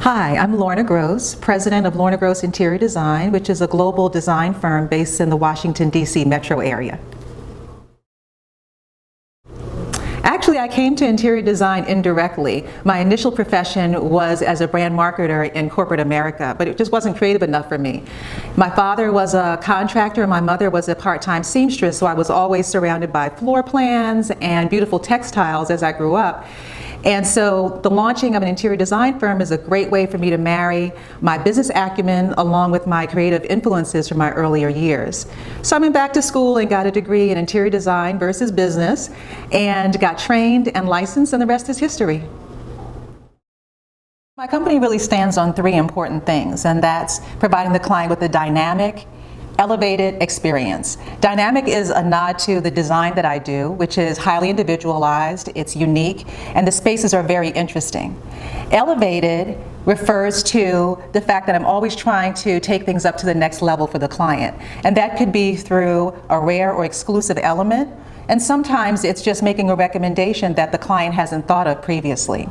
Hi, I'm Lorna Gross, president of Lorna Gross Interior Design, which is a global design firm based in the Washington, D.C. metro area. Actually, I came to interior design indirectly. My initial profession was as a brand marketer in corporate America, but it just wasn't creative enough for me. My father was a contractor and my mother was a part-time seamstress, so I was always surrounded by floor plans and beautiful textiles as I grew up. And so the launching of an interior design firm is a great way for me to marry my business acumen along with my creative influences from my earlier years. So I went back to school and got a degree in interior design versus business and got trained and licensed, and the rest is history. My company really stands on three important things, and that's providing the client with a dynamic, elevated experience. Dynamic is a nod to the design that I do, which is highly individualized, it's unique, and the spaces are very interesting. Elevated refers to the fact that I'm always trying to take things up to the next level for the client. And that could be through a rare or exclusive element, and sometimes it's just making a recommendation that the client hasn't thought of previously.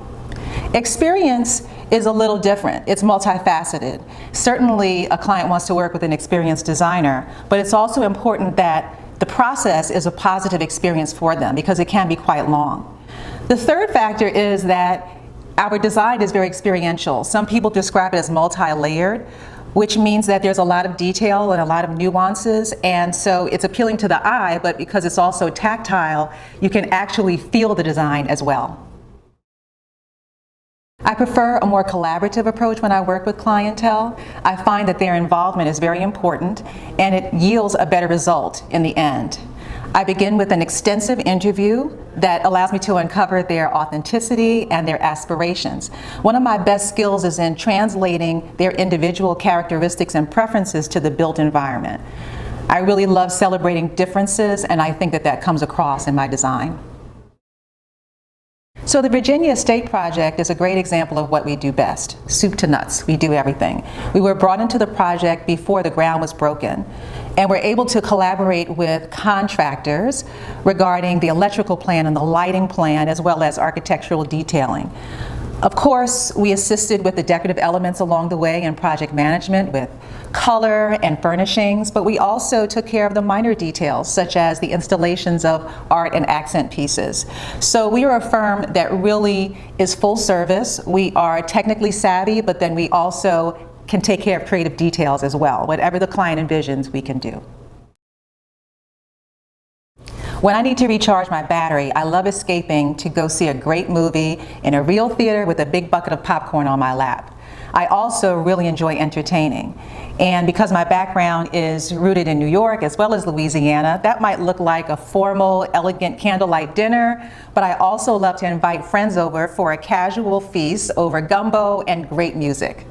Experience is a little different. It's multifaceted. Certainly a client wants to work with an experienced designer, but it's also important that the process is a positive experience for them because it can be quite long. The third factor is that our design is very experiential. Some people describe it as multi-layered, which means that there's a lot of detail and a lot of nuances, and so it's appealing to the eye, but because it's also tactile, you can actually feel the design as well. I prefer a more collaborative approach when I work with clientele. I find that their involvement is very important and it yields a better result in the end. I begin with an extensive interview that allows me to uncover their authenticity and their aspirations. One of my best skills is in translating their individual characteristics and preferences to the built environment. I really love celebrating differences, and I think that that comes across in my design. So the Virginia Estate Project is a great example of what we do best. Soup to nuts, we do everything. We were brought into the project before the ground was broken, and we're able to collaborate with contractors regarding the electrical plan and the lighting plan, as well as architectural detailing. Of course, we assisted with the decorative elements along the way in project management with color and furnishings, but we also took care of the minor details, such as the installations of art and accent pieces. So we are a firm that really is full service. We are technically savvy, but then we also can take care of creative details as well. Whatever the client envisions, we can do. When I need to recharge my battery, I love escaping to go see a great movie in a real theater with a big bucket of popcorn on my lap. I also really enjoy entertaining. And because my background is rooted in New York as well as Louisiana, that might look like a formal, elegant candlelight dinner, but I also love to invite friends over for a casual feast over gumbo and great music.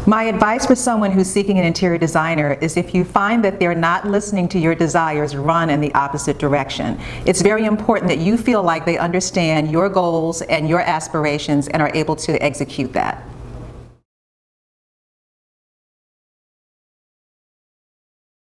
My advice for someone who's seeking an interior designer is if you find that they're not listening to your desires, run in the opposite direction. It's very important that you feel like they understand your goals and your aspirations and are able to execute that.